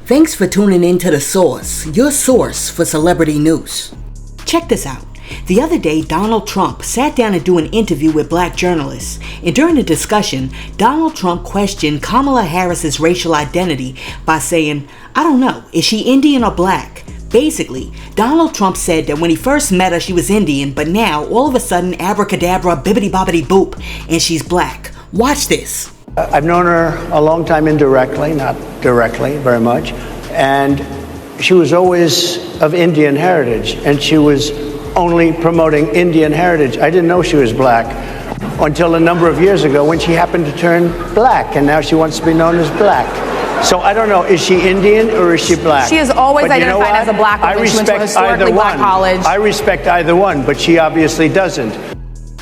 Thanks for tuning in to The Source, your source for celebrity news. Check this out. The other day, Donald Trump sat down and do an interview with black journalists. And during the discussion, Donald Trump questioned Kamala Harris's racial identity by saying, I don't know, is she Indian or black? Basically, Donald Trump said that when he first met her, she was Indian, but now, all of a sudden, abracadabra, bibbidi-bobbidi boop, and she's black. Watch this. I've known her a long time indirectly, not directly very much, and she was always of Indian heritage, and she was only promoting Indian heritage. I didn't know she was black until a number of years ago when she happened to turn black, and now she wants to be known as black. So I don't know, is she Indian or is she black? She is always identified as a black woman. She went to a historically black college. I respect either one, but she obviously doesn't.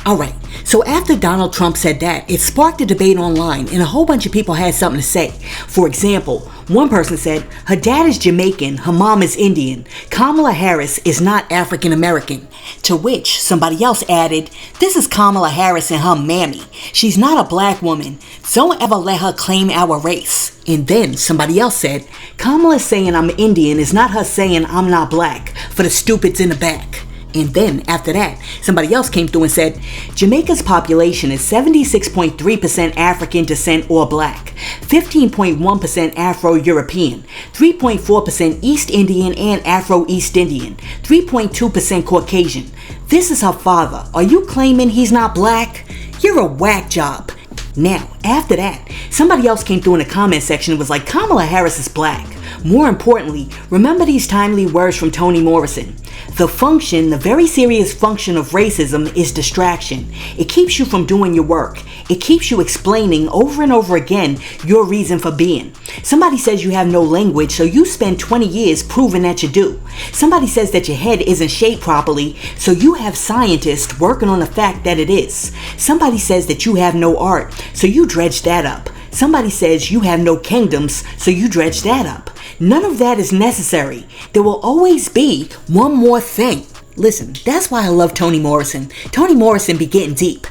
All right, so after Donald Trump said that, it sparked a debate online, and a whole bunch of people had something to say. For example, one person said, her dad is Jamaican, her mom is Indian. Kamala Harris is not African American. To which somebody else added, this is Kamala Harris and her mammy. She's not a black woman. Don't ever let her claim our race. And then somebody else said, Kamala saying I'm Indian is not her saying I'm not black, for the stupids in the back. And then, after that, somebody else came through and said, Jamaica's population is 76.3% African descent or black, 15.1% Afro-European, 3.4% East Indian and Afro-East Indian, 3.2% Caucasian. This is her father. Are you claiming he's not black? You're a whack job. Now, after that, somebody else came through in the comment section and was like, Kamala Harris is black. More importantly, remember these timely words from Toni Morrison. The very serious function of racism is distraction. It keeps you from doing your work. It keeps you explaining over and over again your reason for being. Somebody says you have no language, so you spend 20 years proving that you do. Somebody says that your head isn't shaped properly, so you have scientists working on the fact that it is. Somebody says that you have no art, so you dredge that up. Somebody says you have no kingdoms, so you dredge that up. None of that is necessary. There will always be one more thing. Listen, that's why I love Toni Morrison. Toni Morrison be getting deep.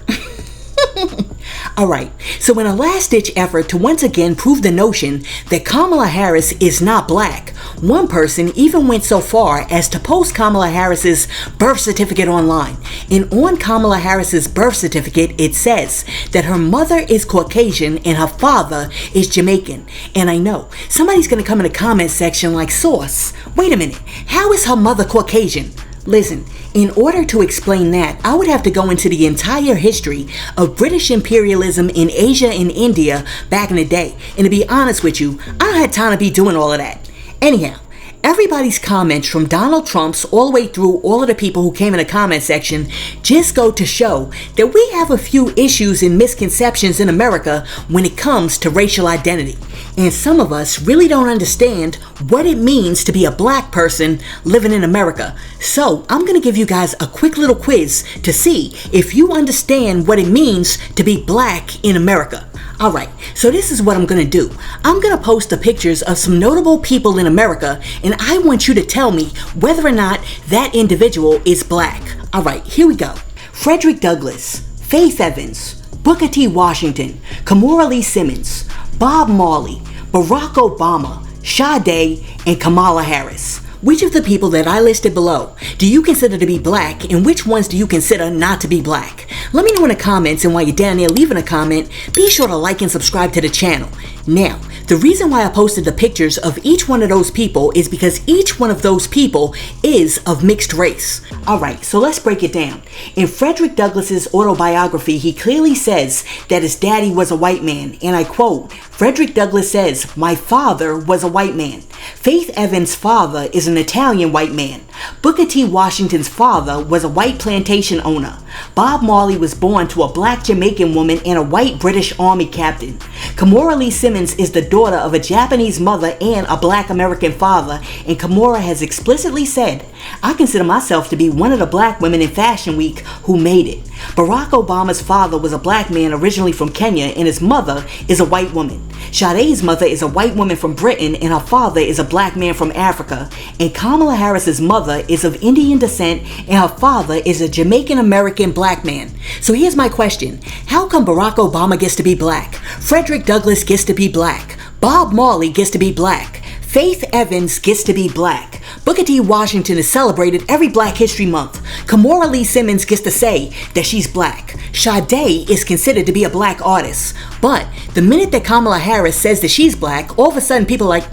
Alright, so in a last-ditch effort to once again prove the notion that Kamala Harris is not black, one person even went so far as to post Kamala Harris's birth certificate online. And on Kamala Harris's birth certificate, it says that her mother is Caucasian and her father is Jamaican. And I know, somebody's gonna come in the comment section like, Source, wait a minute, how is her mother Caucasian? Listen, in order to explain that, I would have to go into the entire history of British imperialism in Asia and India back in the day. And to be honest with you, I don't have time to be doing all of that. Anyhow, everybody's comments from Donald Trump's all the way through all of the people who came in the comment section just go to show that we have a few issues and misconceptions in America when it comes to racial identity. And some of us really don't understand what it means to be a black person living in America. So I'm going to give you guys a quick little quiz to see if you understand what it means to be black in America. Alright, so this is what I'm going to do. I'm going to post the pictures of some notable people in America, and I want you to tell me whether or not that individual is black. Alright, here we go. Frederick Douglass, Faith Evans, Booker T. Washington, Kamora Lee Simmons, Bob Marley, Barack Obama, Sade, and Kamala Harris. Which of the people that I listed below do you consider to be black, and which ones do you consider not to be black? Let me know in the comments, and while you're down there leaving a comment, be sure to like and subscribe to the channel. Now, the reason why I posted the pictures of each one of those people is because each one of those people is of mixed race. Alright, so let's break it down. In Frederick Douglass's autobiography, he clearly says that his daddy was a white man, and I quote, Frederick Douglass says, my father was a white man. Faith Evans' father is an Italian white man. Booker T. Washington's father was a white plantation owner. Bob Marley was born to a black Jamaican woman and a white British Army captain. Kamora Lee Simmons is the daughter of a Japanese mother and a black American father, and Kamora has explicitly said, I consider myself to be one of the black women in Fashion Week who made it. Barack Obama's father was a black man originally from Kenya, and his mother is a white woman. Sade's mother is a white woman from Britain, and her father is a black man from Africa. And Kamala Harris's mother is of Indian descent, and her father is a Jamaican American black man. So here's my question. How come Barack Obama gets to be black? Frederick Douglass gets to be black. Bob Marley gets to be black. Faith Evans gets to be black. Booker T. Washington is celebrated every Black History Month. Kimora Lee Simmons gets to say that she's black. Sade is considered to be a black artist. But the minute that Kamala Harris says that she's black, all of a sudden people are like,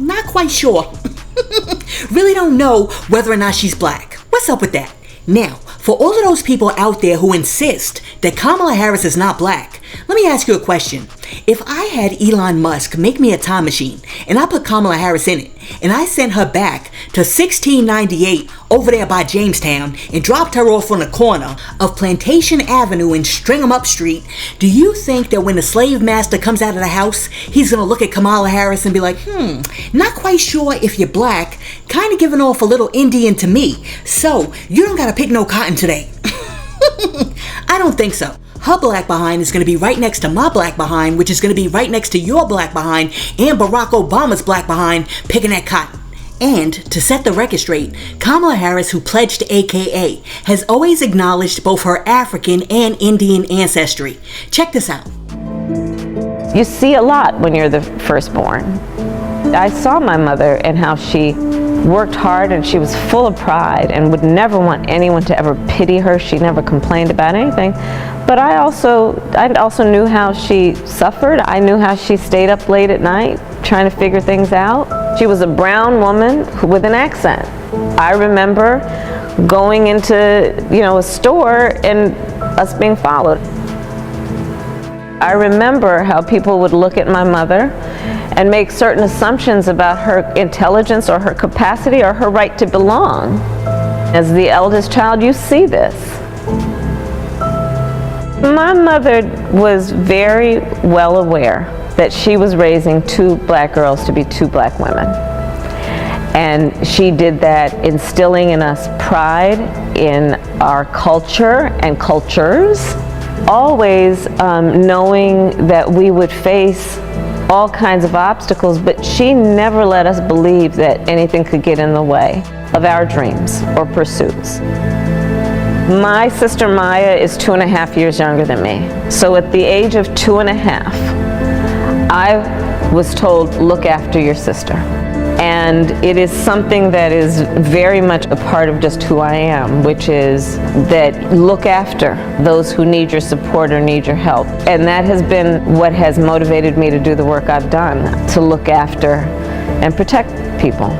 not quite sure. Really don't know whether or not she's black. What's up with that? Now, for all of those people out there who insist that Kamala Harris is not black, let me ask you a question. If I had Elon Musk make me a time machine and I put Kamala Harris in it and I sent her back to 1698 over there by Jamestown and dropped her off on the corner of Plantation Avenue and Stringham Up Street, do you think that when the slave master comes out of the house, he's going to look at Kamala Harris and be like, not quite sure if you're black, kind of giving off a little Indian to me, so you don't got to pick no cotton today? I don't think so. Her black behind is going to be right next to my black behind, which is going to be right next to your black behind and Barack Obama's black behind picking that cotton. And to set the record straight, Kamala Harris, who pledged to AKA, has always acknowledged both her African and Indian ancestry. Check this out. You see a lot when you're the firstborn. I saw my mother and how she worked hard, and she was full of pride and would never want anyone to ever pity her. She never complained about anything. But I also knew how she suffered. I knew how she stayed up late at night trying to figure things out. She was a brown woman with an accent. I remember going into, a store and us being followed. I remember how people would look at my mother and make certain assumptions about her intelligence or her capacity or her right to belong. As the eldest child, you see this. My mother was very well aware that she was raising two black girls to be two black women. And she did that instilling in us pride in our culture and cultures, always knowing that we would face all kinds of obstacles, but she never let us believe that anything could get in the way of our dreams or pursuits. My sister Maya is 2.5 years younger than me. So at the age of 2.5, I was told, look after your sister. And it is something that is very much a part of just who I am, which is that look after those who need your support or need your help. And that has been what has motivated me to do the work I've done, to look after and protect people.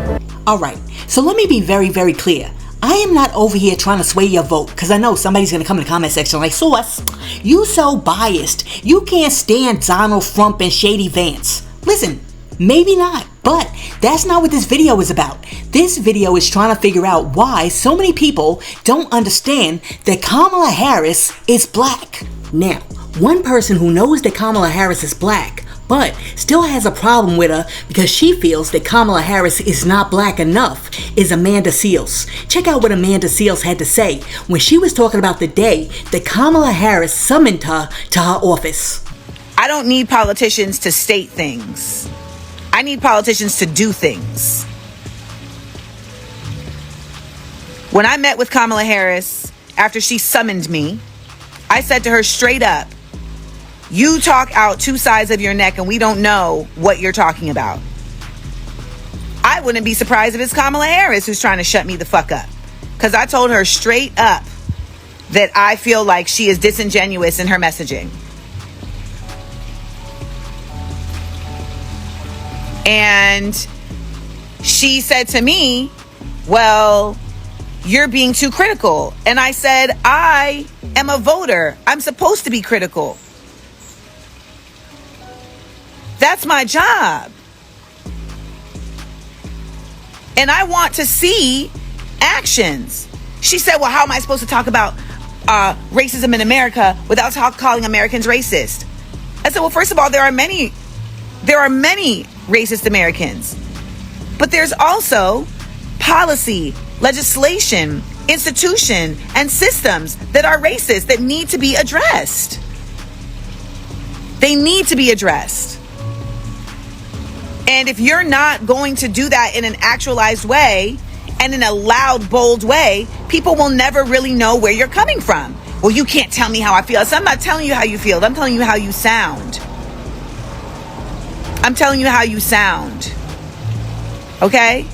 All right, so let me be very, very clear. I am not over here trying to sway your vote, because I know somebody's going to come in the comment section like, Sauce, you so biased. You can't stand Donald Trump and Shady Vance. Listen, maybe not, but that's not what this video is about. This video is trying to figure out why so many people don't understand that Kamala Harris is black. Now, one person who knows that Kamala Harris is black, but still has a problem with her because she feels that Kamala Harris is not black enough, is Amanda Seales. Check out what Amanda Seales had to say when she was talking about the day that Kamala Harris summoned her to her office. I don't need politicians to state things. I need politicians to do things. When I met with Kamala Harris after she summoned me, I said to her straight up, you talk out two sides of your neck and we don't know what you're talking about. I wouldn't be surprised if it's Kamala Harris who's trying to shut me the fuck up. Because I told her straight up that I feel like she is disingenuous in her messaging. And she said to me, well, you're being too critical. And I said, I am a voter. I'm supposed to be critical. That's my job. And I want to see actions. She said, well, how am I supposed to talk about racism in America without calling Americans racist? I said, well, first of all, there are many racist Americans. But there's also policy, legislation, institution, and systems that are racist that need to be addressed. They need to be addressed. And if you're not going to do that in an actualized way and in a loud, bold way, people will never really know where you're coming from. Well, you can't tell me how I feel. So I'm not telling you how you feel. I'm telling you how you sound. I'm telling you how you sound. Okay?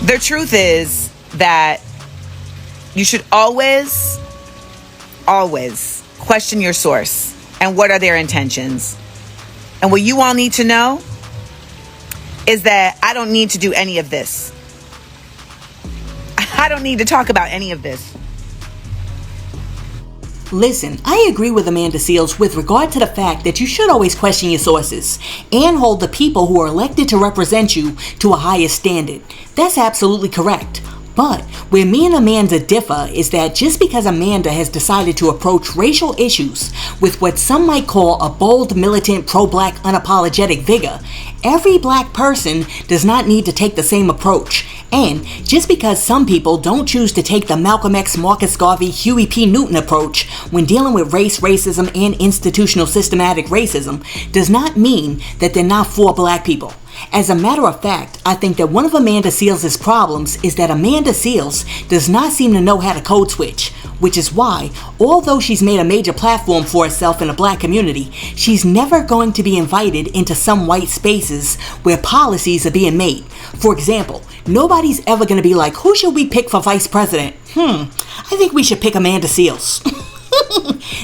The truth is that you should always question your source and what are their intentions. And what you all need to know is that I don't need to do any of this. I don't need to talk about any of this. Listen, I agree with Amanda Seales with regard to the fact that you should always question your sources and hold the people who are elected to represent you to a higher standard. That's absolutely correct. But where me and Amanda differ is that just because Amanda has decided to approach racial issues with what some might call a bold, militant, pro-black, unapologetic vigor, every black person does not need to take the same approach. And just because some people don't choose to take the Malcolm X, Marcus Garvey, Huey P. Newton approach when dealing with race, racism, and institutional systematic racism does not mean that they're not for black people. As a matter of fact, I think that one of Amanda Seales' problems is that Amanda Seales does not seem to know how to code switch, which is why, although she's made a major platform for herself in the black community, she's never going to be invited into some white spaces where policies are being made. For example, nobody's ever going to be like, who should we pick for vice president? I think we should pick Amanda Seales.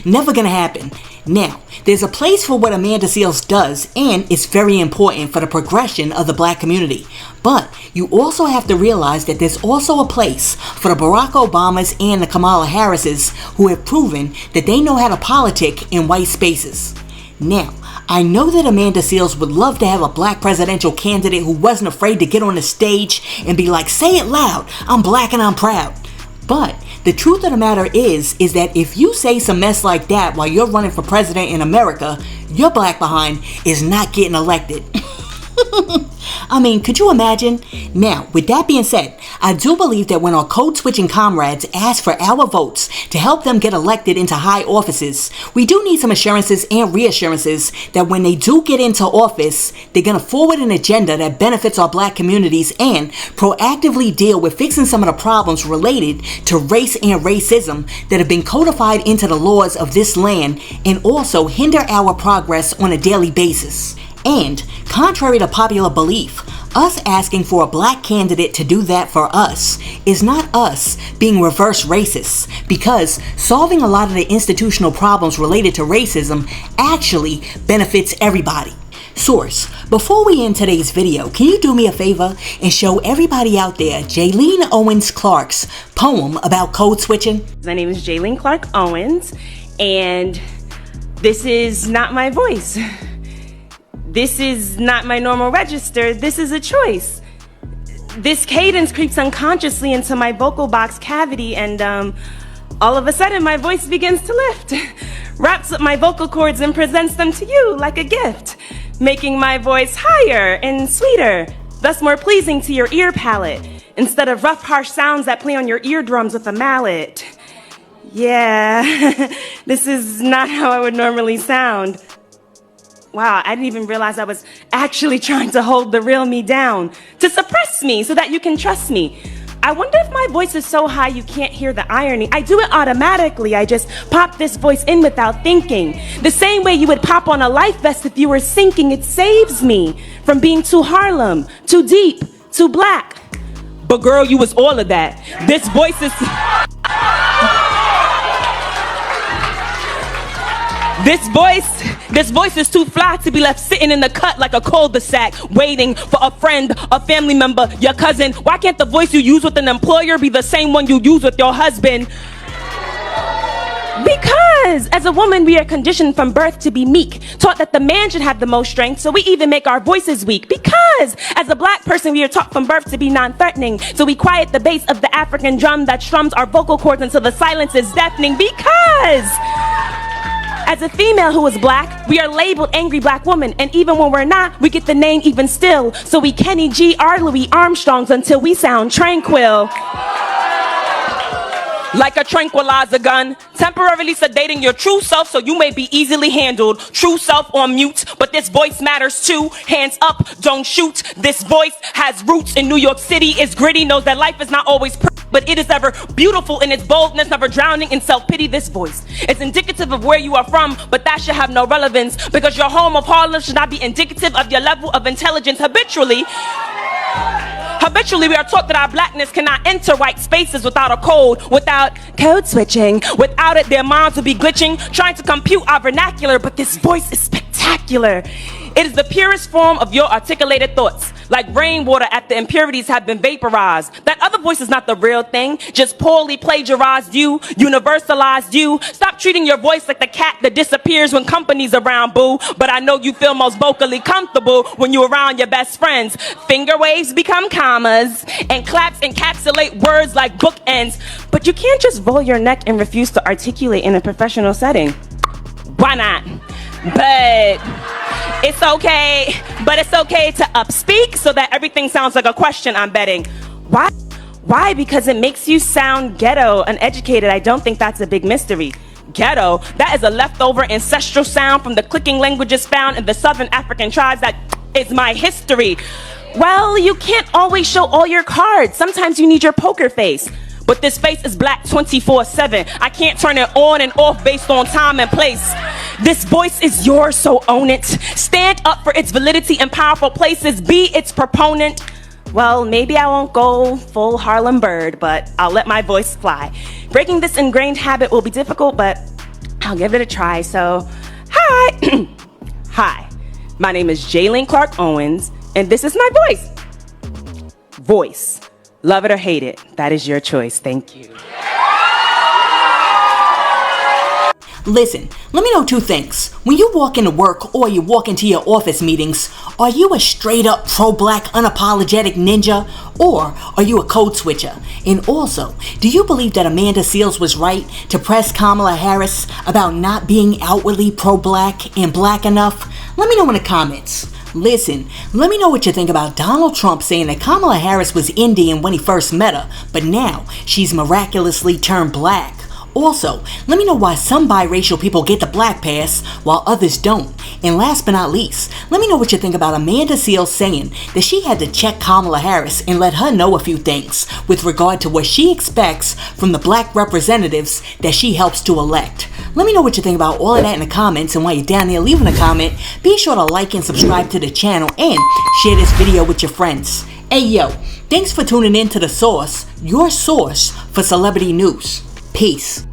Never gonna happen. Now, there's a place for what Amanda Seales does, and it's very important for the progression of the black community. But you also have to realize that there's also a place for the Barack Obamas and the Kamala Harrises who have proven that they know how to politic in white spaces. Now, I know that Amanda Seales would love to have a black presidential candidate who wasn't afraid to get on the stage and be like, say it loud, I'm black and I'm proud. But the truth of the matter is that if you say some mess like that while you're running for president in America, your black behind is not getting elected. I mean, could you imagine? Now, with that being said, I do believe that when our code-switching comrades ask for our votes to help them get elected into high offices, we do need some assurances and reassurances that when they do get into office, they're going to forward an agenda that benefits our black communities and proactively deal with fixing some of the problems related to race and racism that have been codified into the laws of this land and also hinder our progress on a daily basis. And, contrary to popular belief, us asking for a black candidate to do that for us is not us being reverse racist, because solving a lot of the institutional problems related to racism actually benefits everybody. Source, before we end today's video, can you do me a favor and show everybody out there Jaylene Owens Clark's poem about code switching? My name is Jaylene Clark Owens, and this is not my voice. This is not my normal register. This is a choice. This cadence creeps unconsciously into my vocal box cavity, and all of a sudden my voice begins to lift, wraps up my vocal cords and presents them to you like a gift, making my voice higher and sweeter, thus more pleasing to your ear palate, instead of rough, harsh sounds that play on your eardrums with a mallet. Yeah, this is not how I would normally sound. Wow, I didn't even realize I was actually trying to hold the real me down, to suppress me so that you can trust me. I wonder if my voice is so high you can't hear the irony. I do it automatically. I just pop this voice in without thinking. The same way you would pop on a life vest if you were sinking. It saves me from being too Harlem, too deep, too black. But girl, you was all of that. This voice is... This voice is too fly to be left sitting in the cut like a cul-de-sac, waiting for a friend, a family member, your cousin. Why can't the voice you use with an employer be the same one you use with your husband? Because as a woman, we are conditioned from birth to be meek, taught that the man should have the most strength, so we even make our voices weak. Because as a black person, we are taught from birth to be non-threatening, so we quiet the bass of the African drum that strums our vocal cords until the silence is deafening. Because as a female who is black, we are labeled angry black woman, and even when we're not, we get the name even still. So we Kenny G. R. Louis Armstrongs until we sound tranquil. Like a tranquilizer gun, temporarily sedating your true self so you may be easily handled. True self on mute, but this voice matters too. Hands up, don't shoot. This voice has roots in New York City, is gritty, knows that life is not always but it is ever beautiful in its boldness, never drowning in self-pity. This voice is indicative of where you are from, but that should have no relevance, because your home of Harlem should not be indicative of your level of intelligence. Habitually, we are taught that our blackness cannot enter white spaces without a code, without code switching. Without it, their minds will be glitching, trying to compute our vernacular, but this voice is spectacular. It is the purest form of your articulated thoughts. Like rainwater after impurities have been vaporized. That other voice is not the real thing, just poorly plagiarized you, universalized you. Stop treating your voice like the cat that disappears when company's around, boo. But I know you feel most vocally comfortable when you're around your best friends. Finger waves become commas, and claps encapsulate words like bookends. But you can't just roll your neck and refuse to articulate in a professional setting. Why not? But it's okay to upspeak so that everything sounds like a question, I'm betting. Why? Because it makes you sound ghetto, uneducated. I don't think that's a big mystery. Ghetto, that is a leftover ancestral sound from the clicking languages found in the Southern African tribes. That is my history. Well, you can't always show all your cards. Sometimes you need your poker face. But this face is black 24/7. I can't turn it on and off based on time and place. This voice is yours, so own it. Stand up for its validity in powerful places. Be its proponent. Well, maybe I won't go full Harlem Bird, but I'll let my voice fly. Breaking this ingrained habit will be difficult, but I'll give it a try. So, hi. Hi, my name is Jaylene Clark Owens, and this is my voice. Voice. Love it or hate it, that is your choice. Thank you. Listen, let me know two things. When you walk into work or you walk into your office meetings, are you a straight up pro-black unapologetic ninja, or are you a code switcher? And also, do you believe that Amanda Seales was right to press Kamala Harris about not being outwardly pro-black and black enough? Let me know in the comments. Listen, let me know what you think about Donald Trump saying that Kamala Harris was Indian when he first met her, but now she's miraculously turned black. Also, let me know why some biracial people get the black pass while others don't. And last but not least, let me know what you think about Amanda Seales saying that she had to check Kamala Harris and let her know a few things with regard to what she expects from the black representatives that she helps to elect. Let me know what you think about all of that in the comments, and while you're down there leaving a comment, be sure to like and subscribe to the channel and share this video with your friends. Hey yo, thanks for tuning in to The Source, your source for celebrity news. Peace.